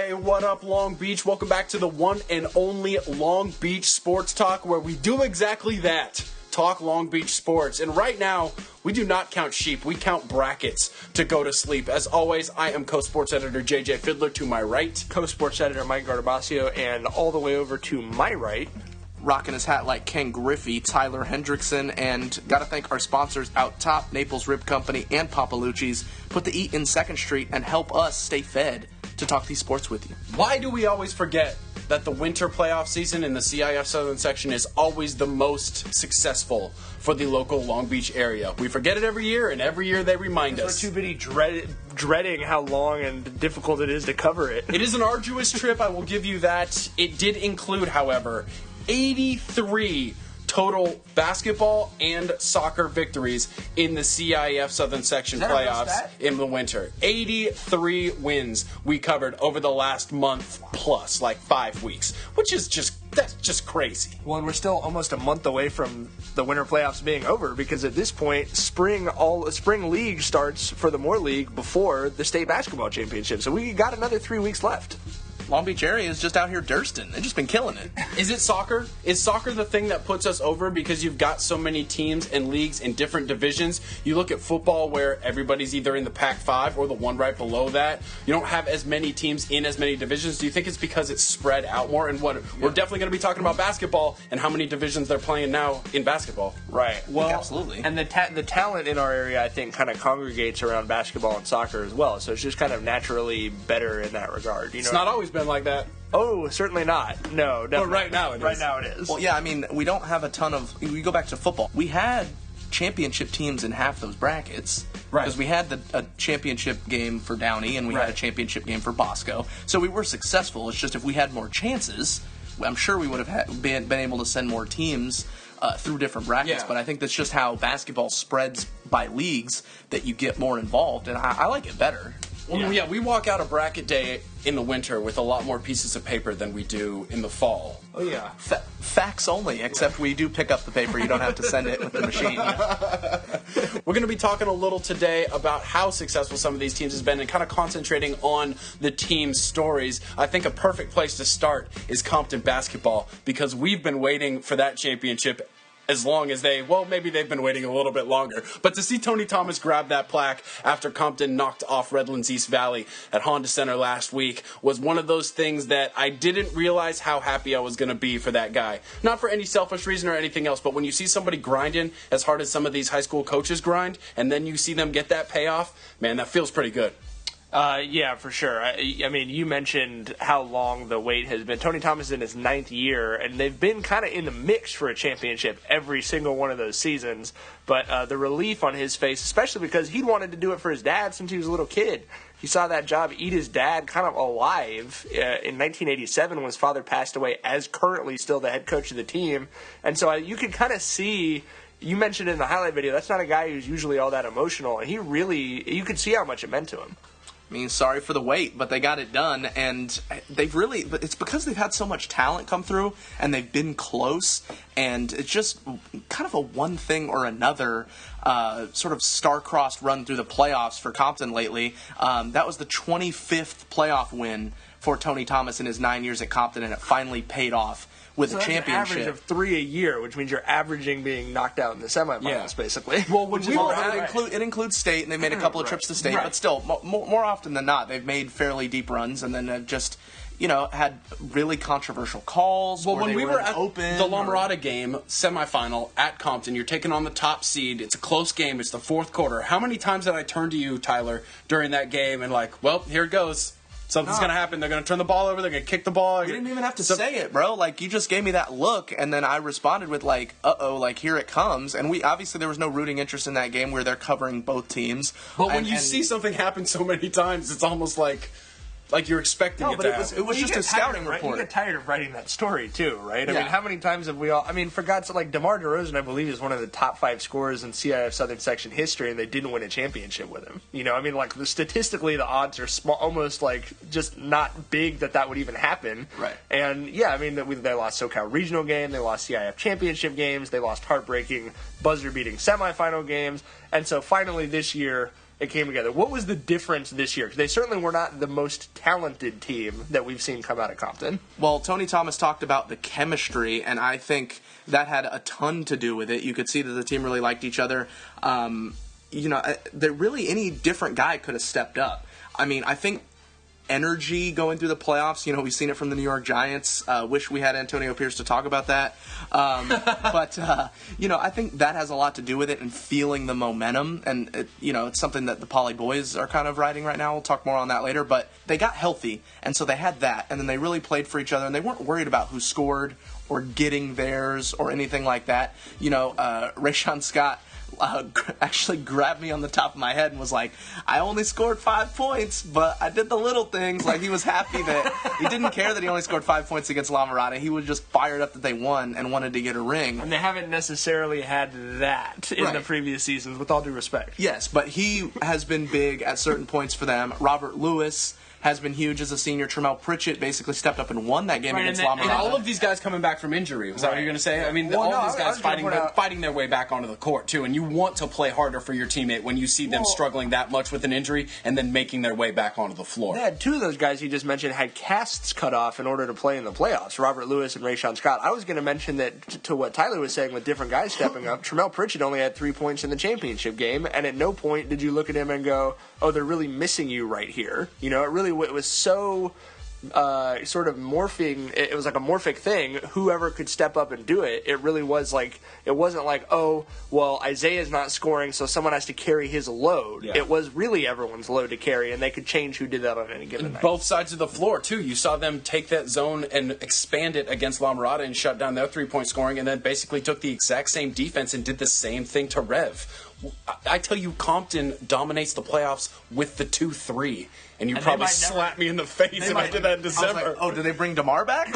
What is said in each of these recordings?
Hey, what up, Long Beach? Welcome back to the one and only Long Beach Sports Talk, where we do exactly that. Talk Long Beach sports. And right now, we do not count sheep. We count brackets to go to sleep. As always, I am co-sports editor JJ Fiddler to my right. Co-sports editor Mike Gardabasio, and all the way over to my right, rocking his hat like Ken Griffey, Tyler Hendrickson, and got to thank our sponsors out top, Naples Rib Company and Papalucci's. Put the eat in 2nd Street and help us stay fed to talk these sports with you. Why do we always forget that the winter playoff season in the CIF Southern Section is always the most successful for the local Long Beach area? We forget it every year, and every year they remind us. We're too busy dreading how long and difficult it is to cover it. It is an arduous trip, I will give you that. It did include, however, 83 total basketball and soccer victories in the CIF Southern Section playoffs in the winter. 83 wins we covered over the last month plus, like 5 weeks, which is that's just crazy. Well, and we're still almost a month away from the winter playoffs being over, because at this point, spring league starts for the Moore League before the state basketball championship. So we got another 3 weeks left. Long Beach area is just out here dursting. They've just been killing it. Is it soccer? Is soccer the thing that puts us over because you've got so many teams and leagues in different divisions? You look at football where everybody's either in the Pac-5 or the one right below that. You don't have as many teams in as many divisions. Do you think it's because it's spread out more? And we're definitely going to be talking about basketball and how many divisions they're playing now in basketball. Right. Well, absolutely. And the talent in our area, I think, kind of congregates around basketball and soccer as well. So it's just kind of naturally better in that regard. It's not always been like that. Oh, certainly not. No, definitely. But right now it is. Right now it is. Well, yeah, I mean, we don't have a ton of... We go back to football. We had championship teams in half those brackets. Right. Because we had a championship game for Downey, and we had a championship game for Bosco. So we were successful. It's just if we had more chances, I'm sure we would have been able to send more teams through different brackets. Yeah. But I think that's just how basketball spreads by leagues, that you get more involved. And I like it better. Well, yeah, we walk out a bracket day in the winter with a lot more pieces of paper than we do in the fall. Oh, yeah. Facts only, except we do pick up the paper. You don't have to send it with the machine. We're going to be talking a little today about how successful some of these teams has been and kind of concentrating on the team stories. I think a perfect place to start is Compton basketball, because we've been waiting for that championship as long as maybe they've been waiting a little bit longer. But to see Tony Thomas grab that plaque after Compton knocked off Redlands East Valley at Honda Center last week was one of those things that I didn't realize how happy I was going to be for that guy. Not for any selfish reason or anything else, but when you see somebody grinding as hard as some of these high school coaches grind, and then you see them get that payoff, man, that feels pretty good. Yeah, for sure. I mean, you mentioned how long the wait has been. Tony Thomas is in his 9th year, and they've been kind of in the mix for a championship every single one of those seasons. But the relief on his face, especially because he wanted to do it for his dad since he was a little kid. He saw that job eat his dad kind of alive in 1987 when his father passed away, as currently still the head coach of the team. And so you could kind of see... You mentioned in the highlight video, that's not a guy who's usually all that emotional, and you could see how much it meant to him. I mean, sorry for the wait, but they got it done, and but it's because they've had so much talent come through, and they've been close, and it's just kind of a one thing or another sort of star-crossed run through the playoffs for Compton lately. That was the 25th playoff win for Tony Thomas in his 9 years at Compton, and it finally paid off with a championship. An average of 3 a year, which means you're averaging being knocked out in the semifinals, basically. Well, it includes state, and they made a couple of trips to state, but still, more often than not, they've made fairly deep runs, and then have just, had really controversial calls. Well, when we were at the La Mirada game, semifinal at Compton, you're taking on the top seed. It's a close game. It's the fourth quarter. How many times did I turn to you, Tyler, during that game and well, here it goes. Something's going to happen. They're going to turn the ball over. They're going to kick the ball. You didn't even have to say it, bro. You just gave me that look, and then I responded with, uh-oh, here it comes. And obviously there was no rooting interest in that game where they're covering both teams. But when you see something happen so many times, it's almost like you're expecting it to happen. It was just a scouting report. You get tired of writing that story, too, right? I mean, how many times have we all... I mean, for God's sake, DeMar DeRozan, I believe, is one of the top 5 scorers in CIF Southern Section history, and they didn't win a championship with him. I mean, statistically, the odds are small, almost, just not big that would even happen. Right. And, yeah, I mean, they lost SoCal Regional game, they lost CIF championship games, they lost heartbreaking, buzzer-beating semifinal games, and so finally this year... it came together. What was the difference this year? Because they certainly were not the most talented team that we've seen come out of Compton. Well, Tony Thomas talked about the chemistry, and I think that had a ton to do with it. You could see that the team really liked each other. There really any different guy could have stepped up. I mean, I think energy going through the playoffs, we've seen it from the New York Giants. Wish we had Antonio Pierce to talk about that. But I think that has a lot to do with it and feeling the momentum. And, it's something that the Poly boys are kind of riding right now. We'll talk more on that later. But they got healthy, and so they had that. And then they really played for each other, and they weren't worried about who scored or getting theirs or anything like that. Rayshawn Scott actually grabbed me on the top of my head and was like, I only scored 5 points, but I did the little things. Like, he was happy that he didn't care that he only scored 5 points against La Mirada. He was just fired up that they won and wanted to get a ring. And they haven't necessarily had that in the previous seasons, with all due respect. Yes, but he has been big at certain points for them. Robert Lewis has been huge as a senior. Tremel Pritchett basically stepped up and won that game against La Mirada. And all of these guys coming back from injury. Was that what you're going to say? I mean, all of these guys fighting their way back onto the court, too. And you want to play harder for your teammate when you see them struggling that much with an injury and then making their way back onto the floor. They had two of those guys you just mentioned had casts cut off in order to play in the playoffs, Robert Lewis and Rayshawn Scott. I was going to mention that to what Tyler was saying with different guys stepping up. Tremel Pritchett only had 3 points in the championship game, and at no point did you look at him and go, oh, they're really missing you right here. It was so sort of morphing. It was like a morphic thing. Whoever could step up and do it, it really was like, it wasn't like, oh, well, Isaiah's not scoring, so someone has to carry his load. Yeah. It was really everyone's load to carry, and they could change who did that on any given night. Both sides of the floor, too. You saw them take that zone and expand it against La Mirada and shut down their three-point scoring, and then basically took the exact same defense and did the same thing to Rev. I tell you, Compton dominates the playoffs with the 2-3. And you'd probably slap me in the face if I did that in December. Like, did they bring DeMar back?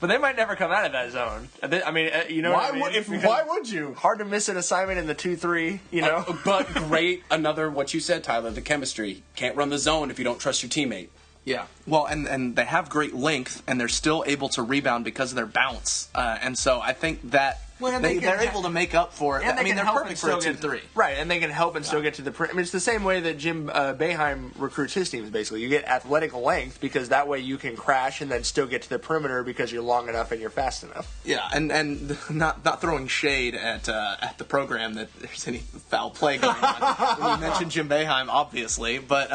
But they might never come out of that zone. I mean, why would you? Hard to miss an assignment in the 2-3, But great, what you said, Tyler, the chemistry. Can't run the zone if you don't trust your teammate. Yeah. Well, and they have great length, and they're still able to rebound because of their bounce. And so I think that they're able to make up for it. I mean, they're perfect for a 2-3. Right, and they can help and still get to the perimeter. I mean, it's the same way that Jim Boeheim recruits his teams, basically. You get athletic length because that way you can crash and then still get to the perimeter because you're long enough and you're fast enough. Yeah, and not throwing shade at the program that there's any foul play going on. We mentioned Jim Boeheim, obviously, but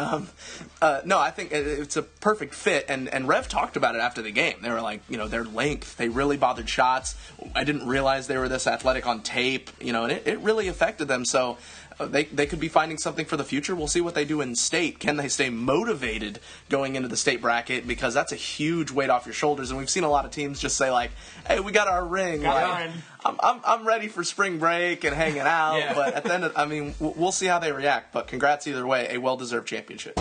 no, I think it's a perfect fit, and Rev talked about it after the game. They were like, their length, they really bothered shots. I didn't realize they were this athletic on tape, and it really affected them. So they could be finding something for the future. We'll see what they do in state. Can they stay motivated going into the state bracket? Because that's a huge weight off your shoulders. And we've seen a lot of teams just say like, "Hey, we got our ring. I'm ready for spring break and hanging out." Yeah. But at the end, we'll see how they react. But congrats either way, a well-deserved championship.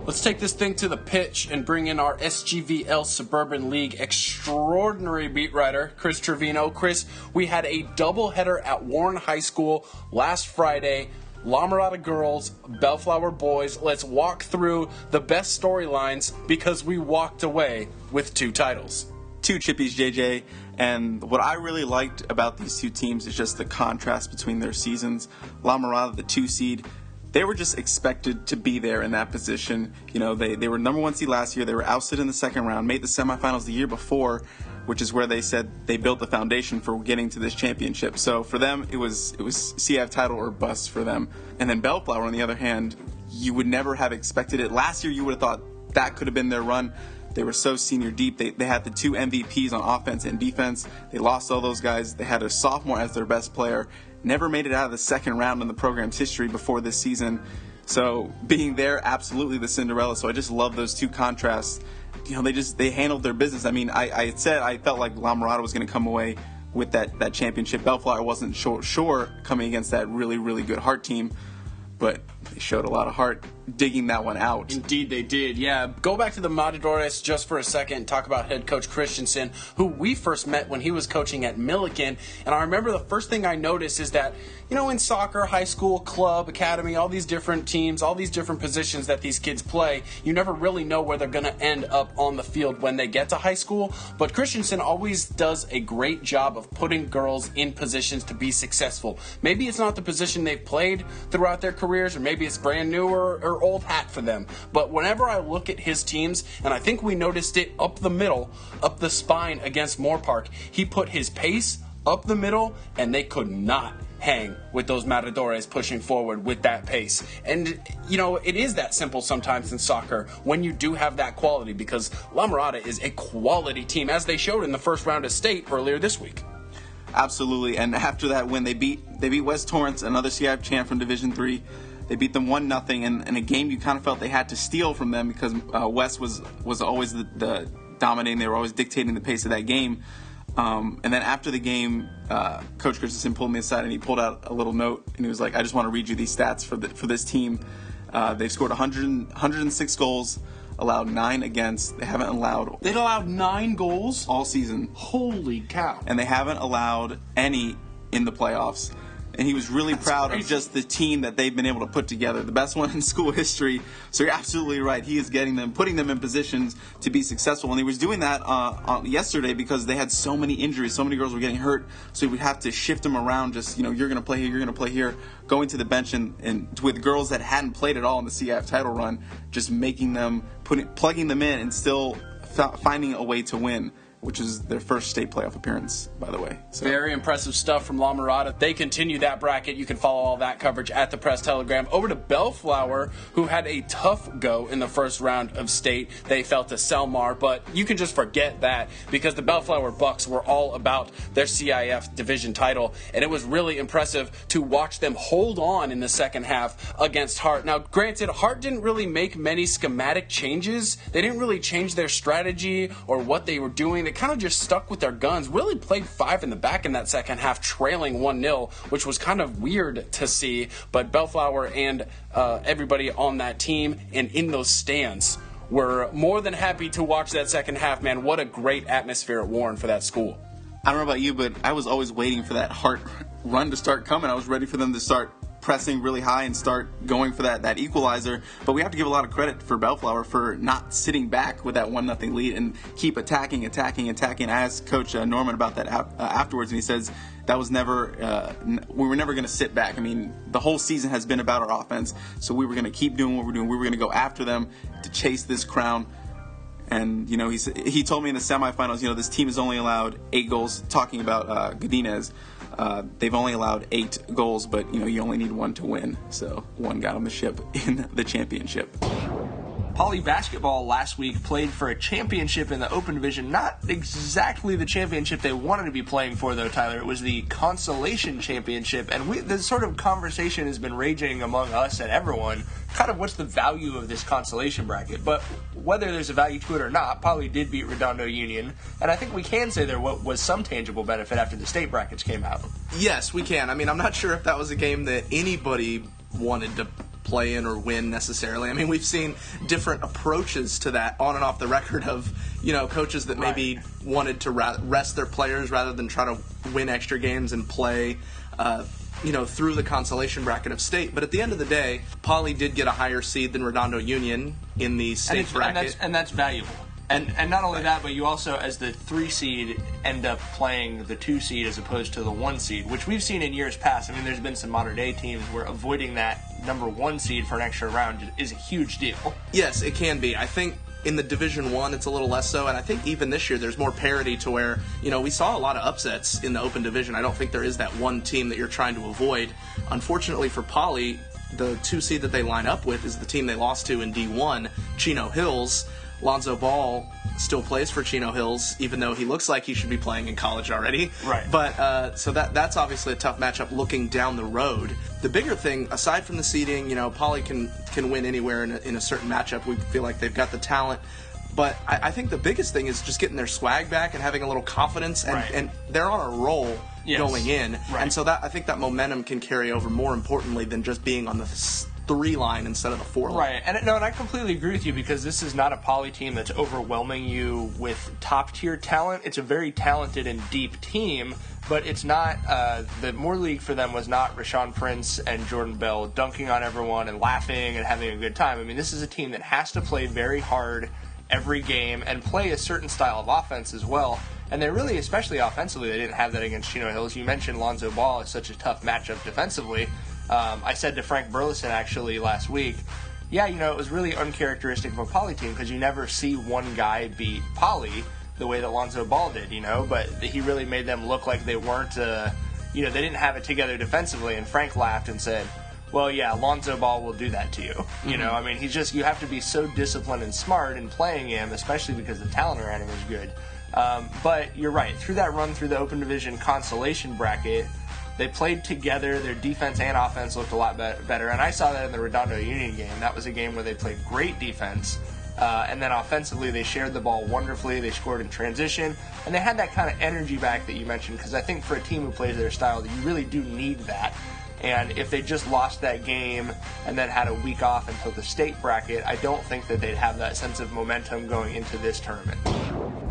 Let's take this thing to the pitch and bring in our SGVL Suburban League extraordinary beat writer, Chris Trevino. Chris, we had a doubleheader at Warren High School last Friday. La Mirada girls, Bellflower boys. Let's walk through the best storylines because we walked away with 2 titles. 2 chippies, JJ. And what I really liked about these 2 teams is just the contrast between their seasons. La Mirada, the 2 seed, they were just expected to be there in that position. They were number 1 seed last year. They were ousted in the second round, made the semifinals the year before, which is where they said they built the foundation for getting to this championship. So for them, it was CIF title or bust for them. And then Bellflower, on the other hand, you would never have expected it. Last year, you would have thought that could have been their run. They were so senior deep. They had the 2 MVPs on offense and defense. They lost all those guys. They had a sophomore as their best player. Never made it out of the second round in the program's history before this season. So being there, absolutely the Cinderella. So I just love those 2 contrasts. They handled their business. I mean, I said I felt like La Mirada was going to come away with that championship. Bellflower wasn't sure coming against that really, really good Hart team. But they showed a lot of heart digging that one out. Indeed they did, yeah. Go back to the Matadores just for a second and talk about head coach Christensen, who we first met when he was coaching at Millikan. And I remember the first thing I noticed is that, in soccer, high school, club, academy, all these different teams, all these different positions that these kids play, you never really know where they're going to end up on the field when they get to high school. But Christensen always does a great job of putting girls in positions to be successful. Maybe it's not the position they've played throughout their careers, or maybe it's brand new or old hat for them. But whenever I look at his teams, and I think we noticed it up the middle, up the spine against Moore Park, he put his pace up the middle, and they could not hang with those Matadores pushing forward with that pace. And, it is that simple sometimes in soccer when you do have that quality, because La Mirada is a quality team, as they showed in the first round of state earlier this week. Absolutely, and after that win, they beat West Torrance, another CIF champ from Division III. They beat them 1-0 in a game you kind of felt they had to steal from them, because West was always the dominating. They were always dictating the pace of that game. And then after the game, Coach Christensen pulled me aside and he pulled out a little note, and he was like, "I just want to read you these stats for this team. They've scored 106 goals, allowed 9 against. They'd allowed 9 goals all season. Holy cow! And they haven't allowed any in the playoffs." And he was really proud of just the team that they've been able to put together, the best one in school history. So you're absolutely right. He is putting them in positions to be successful. And he was doing that yesterday because they had so many injuries. So many girls were getting hurt. So he would have to shift them around. Just, you're going to play here, you're going to play here. Going to the bench and with girls that hadn't played at all in the CIF title run, just plugging them in and still finding a way to win, which is their first state playoff appearance, by the way. So. Very impressive stuff from La Mirada. They continue that bracket. You can follow all that coverage at the Press Telegram. Over to Bellflower, who had a tough go in the first round of state. They fell to Selmar, but you can just forget that, because the Bellflower Bucks were all about their CIF division title, and it was really impressive to watch them hold on in the second half against Hart. Now, granted, Hart didn't really make many schematic changes. They didn't really change their strategy or what they were doing. They kind of just stuck with their guns, really played 5 in the back in that second half, trailing 1-0, which was kind of weird to see. But Bellflower and everybody on that team and in those stands were more than happy to watch that second half, man. What a great atmosphere at Warren for that school. I don't know about you, but I was always waiting for that Hart run to start coming. I was ready for them to start pressing really high and start going for that equalizer. But we have to give a lot of credit for Bellflower for not sitting back with that 1-0 lead and keep attacking. I asked Coach Norman about that afterwards, and he says that was never, we were never going to sit back. I mean, the whole season has been about our offense, so we were going to keep doing what we're doing. We were going to go after them to chase this crown. And, he told me in the semifinals, this team has only allowed 8 goals, talking about Godinez. They've only allowed 8 goals, but, you only need 1 to win. So 1 got on the ship in the championship. Poly basketball last week played for a championship in the Open Division. Not exactly the championship they wanted to be playing for, though, Tyler. It was the Consolation Championship, and this sort of conversation has been raging among us and everyone. Kind of what's the value of this consolation bracket? But whether there's a value to it or not, Poly did beat Redondo Union, and I think we can say there was some tangible benefit after the state brackets came out. Yes, we can. I mean, I'm not sure if that was a game that anybody wanted to play in or win necessarily. I mean, we've seen different approaches to that on and off the record of, coaches that maybe wanted to rest their players rather than try to win extra games and play, through the consolation bracket of state. But at the end of the day, Poly did get a higher seed than Redondo Union in the state bracket. And that's valuable. And not only that, but you also, as the 3 seed, end up playing the 2 seed as opposed to the 1 seed, which we've seen in years past. I mean, there's been some modern day teams where avoiding that number 1 seed for an extra round is a huge deal. Yes, it can be. I think in the Division 1 it's a little less so, and I think even this year there's more parity to where, we saw a lot of upsets in the Open Division. I don't think there is that one team that you're trying to avoid. Unfortunately for Poly, the 2 seed that they line up with is the team they lost to in D1, Chino Hills. Lonzo Ball still plays for Chino Hills, even though he looks like he should be playing in college already. Right. But so that's obviously a tough matchup looking down the road. The bigger thing, aside from the seeding, Poly can win anywhere in a certain matchup. We feel like they've got the talent. But I think the biggest thing is just getting their swag back and having a little confidence, and they're on a roll going in. Right. And so I think that momentum can carry over more importantly than just being on the 3 line instead of the 4 line. Right, and I completely agree with you because this is not a Poly team that's overwhelming you with top-tier talent. It's a very talented and deep team, but it's not, the Moore League for them was not Rashawn Prince and Jordan Bell dunking on everyone and laughing and having a good time. I mean, this is a team that has to play very hard every game and play a certain style of offense as well. And they really, especially offensively, they didn't have that against Chino Hills. You mentioned Lonzo Ball is such a tough matchup defensively. I said to Frank Burleson actually last week, yeah, it was really uncharacteristic of a Poly team because you never see one guy beat Poly the way that Lonzo Ball did, but he really made them look like they weren't, they didn't have it together defensively. And Frank laughed and said, well, yeah, Lonzo Ball will do that to you. I mean, you have to be so disciplined and smart in playing him, especially because the talent around him is good. But you're right. Through that run through the Open Division consolation bracket, they played together. Their defense and offense looked a lot better. And I saw that in the Redondo Union game. That was a game where they played great defense. And then offensively, they shared the ball wonderfully. They scored in transition. And they had that kind of energy back that you mentioned. Because I think for a team who plays their style, you really do need that. And if they just lost that game and then had a week off until the state bracket, I don't think that they'd have that sense of momentum going into this tournament.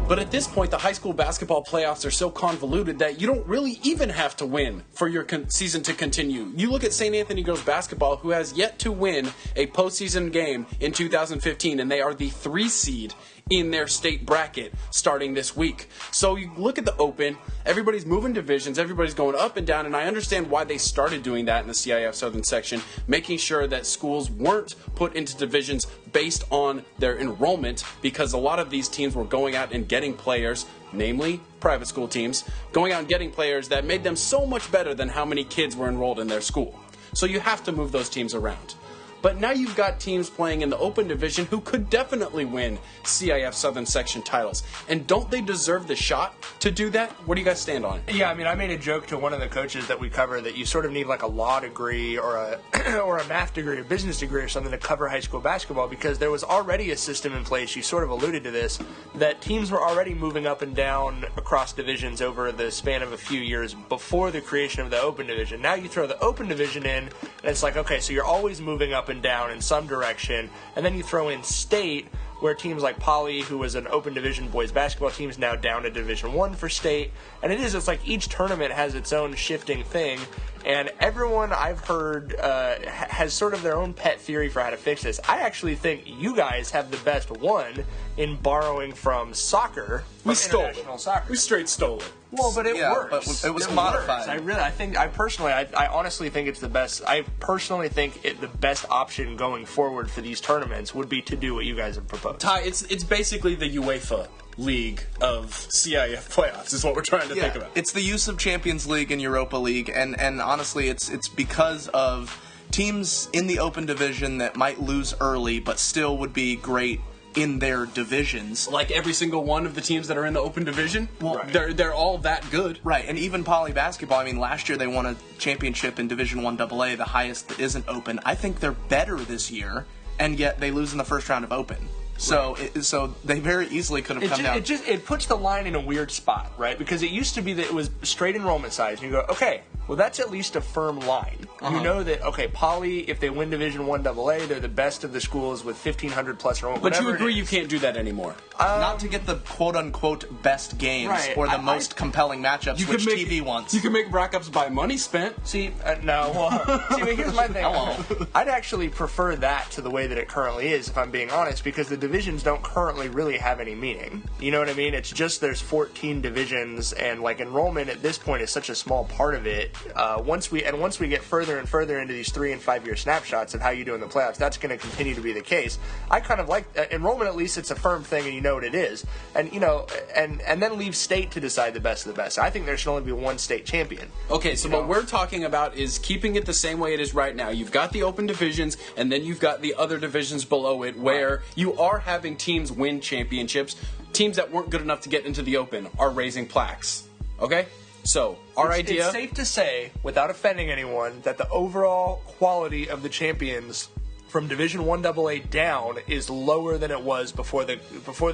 But at this point, the high school basketball playoffs are so convoluted that you don't really even have to win for your season to continue. You look at St. Anthony Girls Basketball, who has yet to win a postseason game in 2015, and they are the 3 seed in their state bracket starting this week. So you look at the Open, everybody's moving divisions, everybody's going up and down, and I understand why they started doing that in the CIF Southern section, making sure that schools weren't put into divisions based on their enrollment, because a lot of these teams were going out and getting players, namely private school teams, going out and getting players that made them so much better than how many kids were enrolled in their school. So you have to move those teams around. But now you've got teams playing in the Open Division who could definitely win CIF Southern Section titles. And don't they deserve the shot to do that? Where do you guys stand on it? Yeah, I mean, I made a joke to one of the coaches that we cover that you sort of need like a law degree or a or a math degree or business degree or something to cover high school basketball, because there was already a system in place, you sort of alluded to this, that teams were already moving up and down across divisions over the span of a few years before the creation of the Open Division. Now you throw the Open Division in, and it's like, okay, so you're always moving up and down in some direction, and then you throw in state, where teams like Poly, who was an Open Division boys basketball team, is now down to Division I for state. And it's like each tournament has its own shifting thing, and everyone I've heard has sort of their own pet theory for how to fix this. I actually think you guys have the best one in borrowing from soccer. We stole international it. Soccer. We straight stole it. Well, but it works. But it was modified. I honestly think it's the best. I personally think the best option going forward for these tournaments would be to do what you guys have proposed. Ty, it's basically the UEFA League of CIF playoffs is what we're trying to think about. It's the use of Champions League and Europa League, and honestly, it's because of teams in the Open Division that might lose early, but still would be great in their divisions. Like every single one of the teams that are in the Open Division, they're all that good. Right, and even Poly basketball, I mean, last year they won a championship in Division I AA, the highest that isn't Open. I think they're better this year, and yet they lose in the first round of Open. So, so they very easily could have come down. It puts the line in a weird spot, right? Because it used to be that it was straight enrollment size, and you go, okay, well, that's at least a firm line. You know that, okay, Poly, if they win Division I AA, they're the best of the schools with 1,500 plus enrollment. But you agree you can't do that anymore. Not to get the quote-unquote best games or the most compelling matchups, which TV wants. You can make brackets by money spent. See, no. Well, see, here's my thing. I'd actually prefer that to the way that it currently is, if I'm being honest, because the divisions don't currently really have any meaning. You know what I mean? It's just there's 14 divisions, and like enrollment at this point is such a small part of it. Once we get further and further into these 3 and 5 year snapshots of how you do in the playoffs, that's going to continue to be the case. I kind of like enrollment. At least it's a firm thing, and you know what it is, and and then leave state to decide the best of the best. I think there should only be one state champion. Okay, so what we're talking about is keeping it the same way it is right now. You've got the Open Divisions, and then you've got the other divisions below it, where you are having teams win championships. Teams that weren't good enough to get into the Open are raising plaques. Okay? So, It's safe to say, without offending anyone, that the overall quality of the champions from Division I AA down is lower than it was before the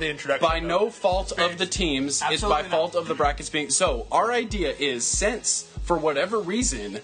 introduction. By no fault of the teams, it's by fault of the brackets being... So, our idea is, since, for whatever reason,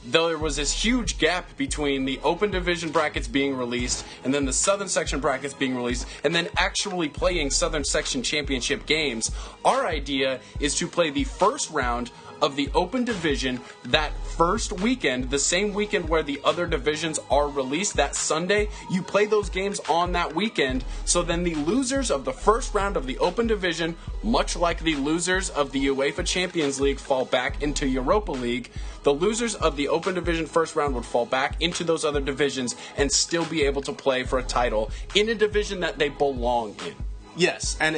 there was this huge gap between the open division brackets being released and then the Southern Section brackets being released and then actually playing Southern Section championship games. Our idea is to play the first round of the open division that first weekend, the same weekend where the other divisions are released, that Sunday. You play those games on that weekend, so then the losers of the first round of the open division, much like the losers of the UEFA Champions League, fall back into Europa League. The losers of the open division first round would fall back into those other divisions and still be able to play for a title in a division that they belong in. Yes, and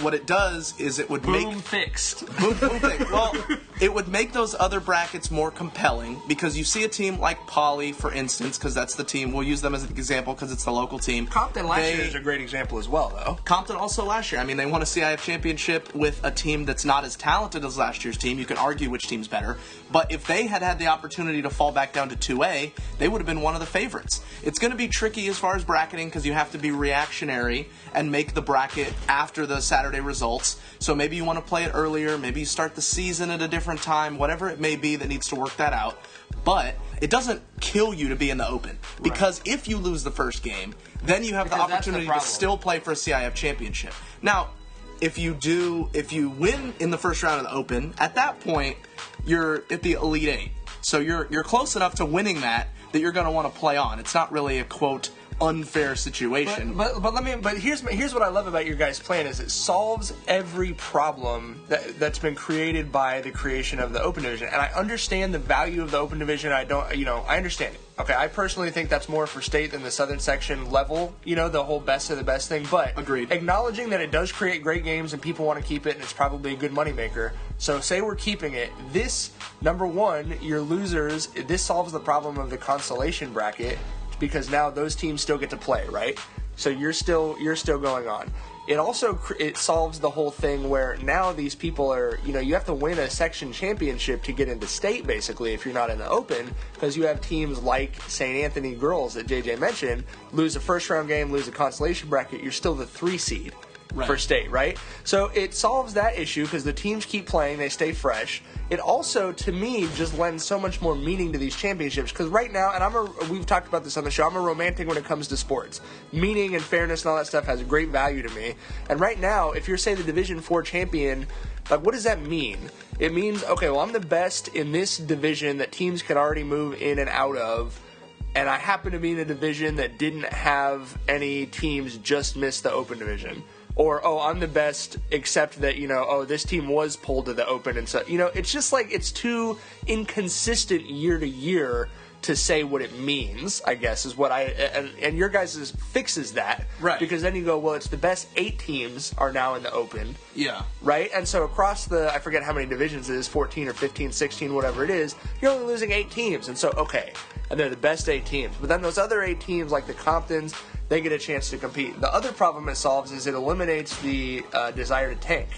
what it does is it would Boom fixed. Boom fixed. Well, it would make those other brackets more compelling because you see a team like Poly, for instance, because that's the team. We'll use them as an example because it's the local team. Compton last year is a great example as well, though. Compton also last year. I mean, they won a CIF championship with a team that's not as talented as last year's team. You can argue which team's better. But if they had had the opportunity to fall back down to 2A, they would have been one of the favorites. It's going to be tricky as far as bracketing because you have to be reactionary and make the bracket after the Saturday results. So maybe you want to play it earlier, maybe you start the season at a different time, whatever it may be that needs to work that out. But it doesn't kill you to be in the open because if you lose the first game, then you have the opportunity to still play for a CIF championship. Now, if you win in the first round of the open, at that point you're at the Elite Eight. So you're close enough to winning that you're going to want to play on. It's not really a quote unfair situation. But here's what I love about your guys' plan is it solves every problem that's been created by the creation of the open division. And I understand the value of the open division. I understand it. Okay, I personally think that's more for state than the Southern Section level, the whole best of the best thing. But agreed. Acknowledging that it does create great games and people want to keep it and it's probably a good moneymaker. So say we're keeping it. This, number one, your losers, this solves the problem of the consolation bracket because now those teams still get to play, right? So you're still going on. It also solves the whole thing where now these people are, you have to win a section championship to get into state, basically, if you're not in the open, because you have teams like St. Anthony girls that JJ mentioned, lose a first-round game, lose a consolation bracket, you're still the 3 seed for state, right? So it solves that issue because the teams keep playing, they stay fresh. It also, to me, just lends so much more meaning to these championships because right now, and we've talked about this on the show, I'm a romantic when it comes to sports. Meaning and fairness and all that stuff has great value to me. And right now, if you're, say, the Division 4 champion, like, what does that mean? It means, okay, well, I'm the best in this division that teams can already move in and out of, and I happen to be in a division that didn't have any teams just miss the open division. Or, I'm the best, except that, this team was pulled to the open. And so, it's just like it's too inconsistent year to year to say what it means, I guess, is what and your guys' fixes that. Right. Because then you go, well, it's the best 8 teams are now in the open. Yeah. Right? And so across I forget how many divisions it is, 14 or 15, 16, whatever it is, you're only losing 8 teams. And so, okay. And they're the best 8 teams. But then those other 8 teams, like the Comptons, they get a chance to compete. The other problem it solves is it eliminates the desire to tank.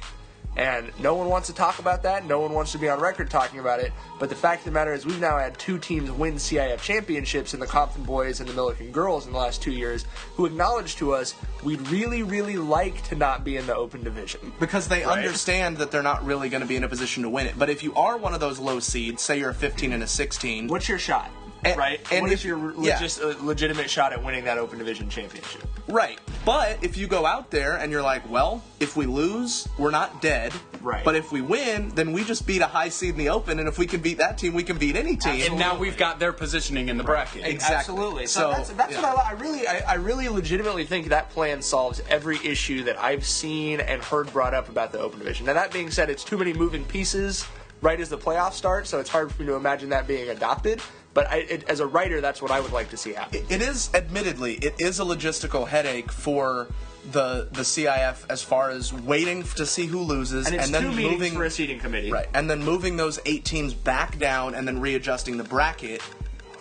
And no one wants to talk about that. No one wants to be on record talking about it. But the fact of the matter is we've now had 2 teams win CIF championships in the Compton boys and the Milliken girls in the last 2 years who acknowledged to us we'd really, really like to not be in the open division. Because they understand that they're not really going to be in a position to win it. But if you are one of those low seeds, say you're a 15 and a 16. What's your shot? Right? And what is your legitimate shot at winning that open division championship? Right. But if you go out there and you're like, well, if we lose, we're not dead. Right. But if we win, then we just beat a high seed in the open, and if we can beat that team, we can beat any team. And now we've got their positioning in the bracket. Exactly. Absolutely. So that's what I really legitimately think that plan solves every issue that I've seen and heard brought up about the open division. Now, that being said, it's too many moving pieces right as the playoffs start, so it's hard for me to imagine that being adopted. But as a writer, that's what I would like to see happen. It is, admittedly, it is a logistical headache for the CIF as far as waiting to see who loses. And it's then 2 meetings for a seeding committee. Right, and then moving those 8 teams back down and then readjusting the bracket.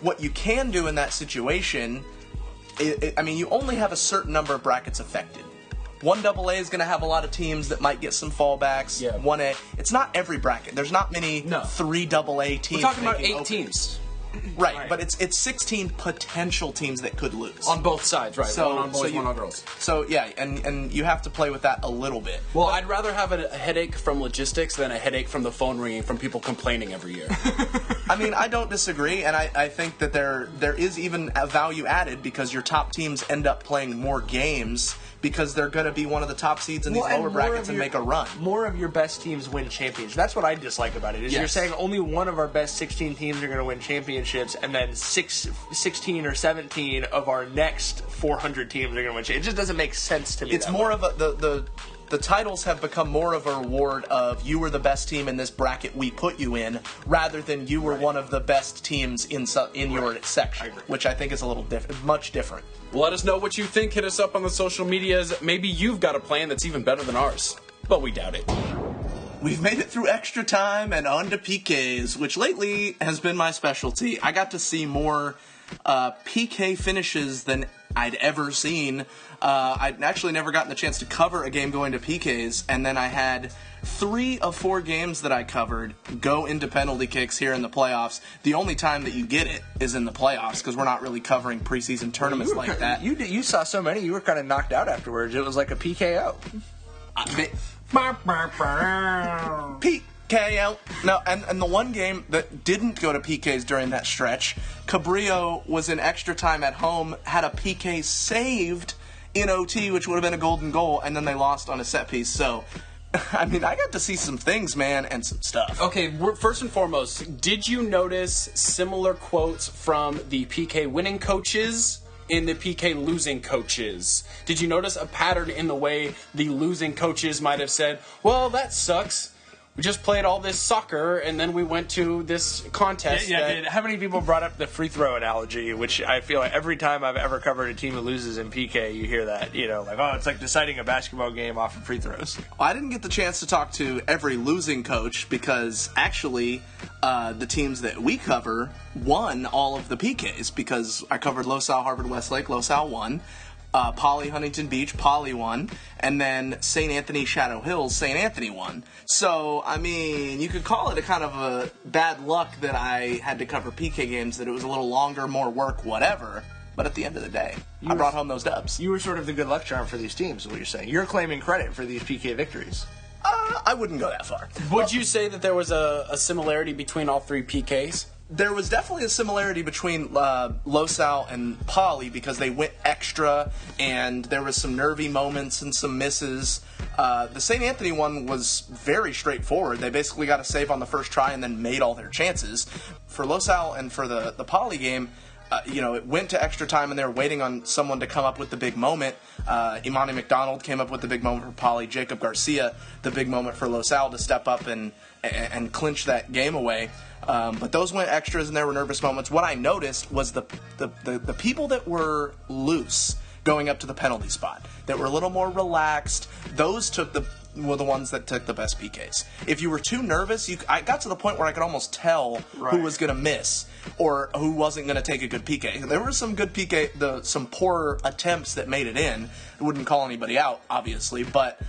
What you can do in that situation, you only have a certain number of brackets affected. 1AA is going to have a lot of teams that might get some fallbacks. Yeah. 1A, it's not every bracket. There's not many 3AA teams. We're talking about 8 teams. Right, but it's 16 potential teams that could lose. On both sides, right? So- one on boys, so you- one on girls. So, yeah, and you have to play with that a little bit. Well, I'd rather have a headache from logistics than a headache from the phone ringing from people complaining every year. I mean, I don't disagree, and I think that there is even a value added because your top teams end up playing more games because they're going to be one of the top seeds in these Well, and lower more brackets of and your- make a run. More of your best teams win championships. That's what I dislike about it. Is you're Yes. saying only one of our best 16 teams are going to win championships, and then 16 or 17 of our next 400 teams are going to win. It just doesn't make sense to me. It's that more way. of the titles have become more of a reward of you were the best team in this bracket we put you in, rather than you were one of the best teams in your section, which I think is a little much different. Let us know what you think. Hit us up on the social medias. Maybe you've got a plan that's even better than ours, but we doubt it. We've made it through extra time and on to PKs, which lately has been my specialty. I got to see more PK finishes than I'd ever seen. I'd actually never gotten the chance to cover a game going to PKs, and then I had 3 of 4 games that I covered go into penalty kicks here in the playoffs. The only time that you get it is in the playoffs because we're not really covering preseason tournaments like that. You saw so many, you were kind of knocked out afterwards. It was like a PKO. PKO. No, and the one game that didn't go to PKs during that stretch, Cabrillo was in extra time at home, had a PK saved in OT, which would have been a golden goal, and then they lost on a set piece. So, I mean, I got to see some things, man, and some stuff. Okay, first and foremost, did you notice similar quotes from the PK winning coaches in the PK losing coaches? Did you notice a pattern in the way the losing coaches might have said, well, that sucks. We just played all this soccer, and then we went to this contest. How many people brought up the free throw analogy, which I feel like every time I've ever covered a team that loses in PK, you hear that, like, oh, it's like deciding a basketball game off of free throws. Well, I didn't get the chance to talk to every losing coach because actually the teams that we cover won all of the PKs because I covered LaSalle, Harvard, Westlake. LaSalle won. Poly, Huntington Beach, Poly won, and then St. Anthony, Shadow Hills, St. Anthony won. So, I mean, you could call it a kind of a bad luck that I had to cover PK games, that it was a little longer, more work, whatever. But at the end of the day, I brought home those dubs. You were sort of the good luck charm for these teams, is what you're saying. You're claiming credit for these PK victories. I wouldn't go that far. Would you say that there was a similarity between all 3 PKs? There was definitely a similarity between LaSalle and Poly because they went extra and there was some nervy moments and some misses. The St. Anthony one was very straightforward. They basically got a save on the first try and then made all their chances. For LaSalle and for the Poly game, it went to extra time and they were waiting on someone to come up with the big moment. Imani McDonald came up with the big moment for Poly. Jacob Garcia, the big moment for LaSalle to step up and clinch that game away. But those went extras and there were nervous moments. What I noticed was the people that were loose going up to the penalty spot, that were a little more relaxed, those were the ones that took the best PKs. If you were too nervous, I got to the point where I could almost tell who was going to miss or who wasn't going to take a good PK. There were some good PK, some poor attempts that made it in. I wouldn't call anybody out, obviously, but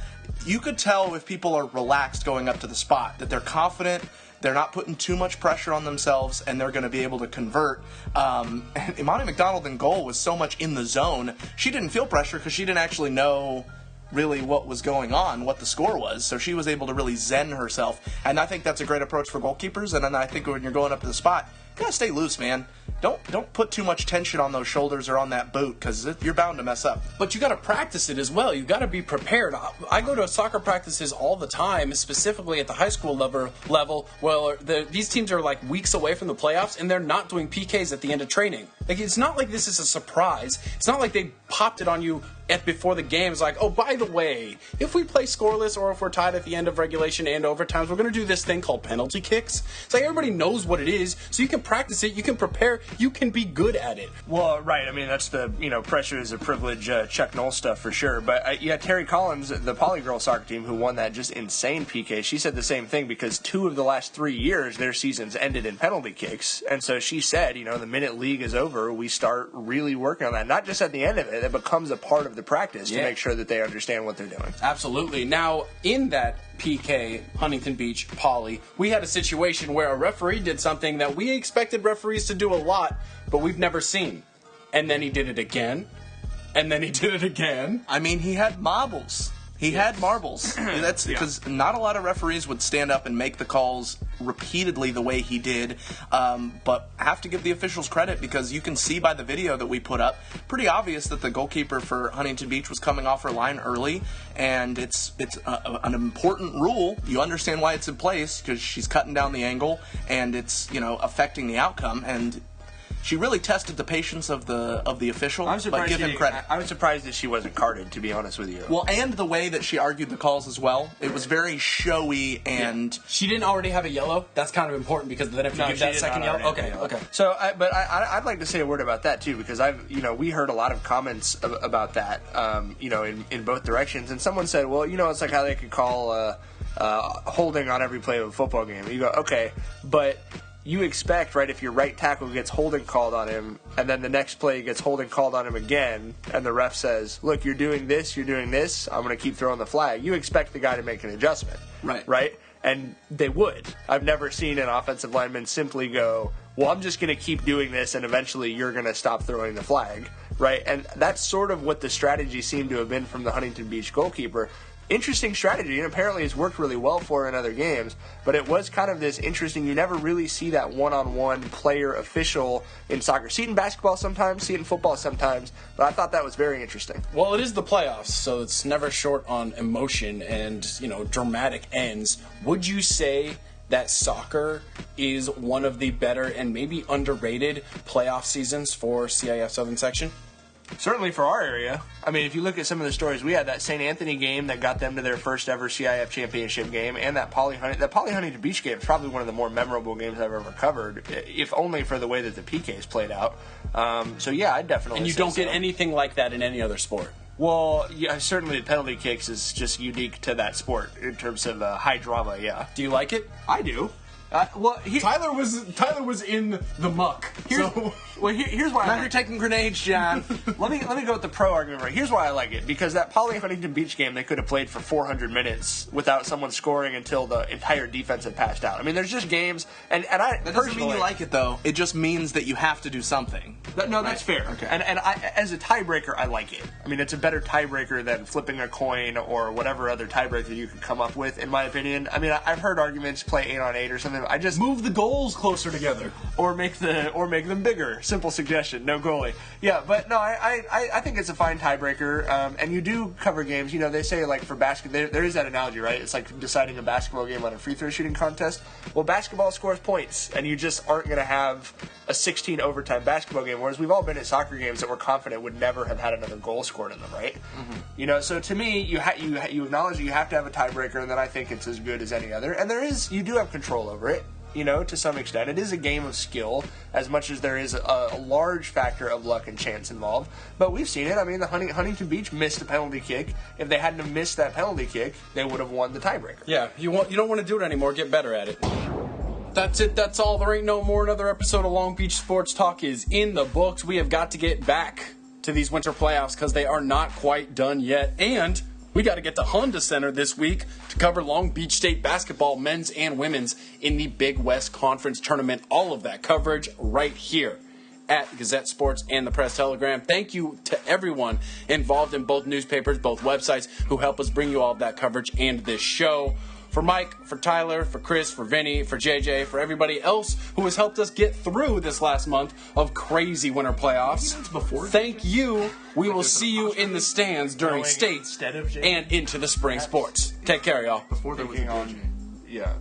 you could tell if people are relaxed going up to the spot, that they're confident, they're not putting too much pressure on themselves, and they're going to be able to convert. And Imani McDonald in goal was so much in the zone, she didn't feel pressure because she didn't actually know really what was going on, what the score was, so she was able to really zen herself. And I think that's a great approach for goalkeepers, and then I think when you're going up to the spot, you gotta stay loose, man. Don't put too much tension on those shoulders or on that boot, because you're bound to mess up. But you got to practice it as well. You got to be prepared. I go to soccer practices all the time, specifically at the high school level. Well, these teams are like weeks away from the playoffs, and they're not doing PKs at the end of training. Like, it's not like this is a surprise. It's not like they popped it on you before the game. It's like, oh, by the way, if we play scoreless or if we're tied at the end of regulation and overtimes, we're going to do this thing called penalty kicks. It's like everybody knows what it is, so you can practice it, you can prepare, you can be good at it. Well, right. I mean, that's the, pressure is a privilege Chuck Knoll stuff for sure. But, Terry Collins, the Poly girl soccer team who won that just insane PK, she said the same thing because 2 of the last 3 years, their seasons ended in penalty kicks. And so she said, the minute league is over, we start really working on that. Not just at the end of it. it. It becomes a part of the practice to Yeah. make sure that they understand what they're doing. Absolutely. Now, in that PK, Huntington Beach, Poly, we had a situation where a referee did something that we expected referees to do a lot, but we've never seen. And then he did it again. And then he did it again. I mean, he had marbles. He had marbles. That's because not a lot of referees would stand up and make the calls repeatedly the way he did. But I have to give the officials credit because you can see by the video that we put up, pretty obvious that the goalkeeper for Huntington Beach was coming off her line early, and it's an important rule. You understand why it's in place because she's cutting down the angle and it's affecting the outcome. And she really tested the patience of the official, but give him credit. I was surprised that she wasn't carded, to be honest with you. Well, and the way that she argued the calls as well, it was very showy and... She didn't already have a yellow? That's kind of important because then if you give that second yellow... Okay. So, I'd like to say a word about that, too, because we heard a lot of comments about that, in both directions. And someone said, well, it's like how they could call holding on every play of a football game. You go, okay, but... You expect, right, if your right tackle gets holding called on him, and then the next play gets holding called on him again, and the ref says, look, you're doing this, I'm going to keep throwing the flag. You expect the guy to make an adjustment. Right? And they would. I've never seen an offensive lineman simply go, well, I'm just going to keep doing this, and eventually you're going to stop throwing the flag. Right? And that's sort of what the strategy seemed to have been from the Huntington Beach goalkeeper. Interesting strategy, and apparently it's worked really well for her in other games, but it was kind of this interesting, you never really see that one-on-one player official in soccer. See it in basketball sometimes, see it in football sometimes, but I thought that was very interesting. Well, it is the playoffs, so it's never short on emotion and, dramatic ends. Would you say that soccer is one of the better and maybe underrated playoff seasons for CIF Southern Section? Certainly for our area. I mean, if you look at some of the stories, we had that St. Anthony game that got them to their first ever CIF championship game, and that Poly Huntington Beach game is probably one of the more memorable games I've ever covered, if only for the way that the PKs played out. So yeah, I definitely. And you don't get anything like that in any other sport. Well, yeah, certainly the penalty kicks is just unique to that sport in terms of high drama. Yeah. Do you like it? I do. Tyler was in the muck. Here's why. Now you're taking grenades, John. let me go with the pro argument. Right. Here's why I like it, because that Poly Huntington Beach game they could have played for 400 minutes without someone scoring until the entire defense had passed out. I mean, there's just games, and I that doesn't mean you like it though. It just means that you have to do something. That's fair. Okay. And I, as a tiebreaker, I like it. I mean, it's a better tiebreaker than flipping a coin or whatever other tiebreaker you could come up with, in my opinion. I mean, I've heard arguments play 8-on-8 or something. I just move the goals closer together, or make them bigger. Simple suggestion. No goalie. Yeah, but no, I think it's a fine tiebreaker. And you do cover games. They say like for basketball, there is that analogy, right? It's like deciding a basketball game on a free throw shooting contest. Well, basketball scores points, and you just aren't going to have a 16 overtime basketball game. Whereas we've all been at soccer games that we're confident would never have had another goal scored in them, right? Mm-hmm. So to me, you acknowledge that you have to have a tiebreaker, and then I think it's as good as any other. And you do have control over it. To some extent. It is a game of skill as much as there is a large factor of luck and chance involved. But we've seen it. I mean, the Huntington Beach missed a penalty kick. If they hadn't have missed that penalty kick, they would have won the tiebreaker. Yeah, you don't want to do it anymore. Get better at it. That's it. That's all. There ain't no more. Another episode of Long Beach Sports Talk is in the books. We have got to get back to these winter playoffs because they are not quite done yet. And we got to get to Honda Center this week to cover Long Beach State basketball, men's and women's, in the Big West Conference Tournament. All of that coverage right here at Gazette Sports and the Press Telegram. Thank you to everyone involved in both newspapers, both websites, who help us bring you all of that coverage and this show. For Mike, for Tyler, for Chris, for Vinny, for JJ, for everybody else who has helped us get through this last month of crazy winter playoffs. Thank you. We will see you in the stands during state and into the spring sports. Take care, y'all. Before there was a JJ. Yeah.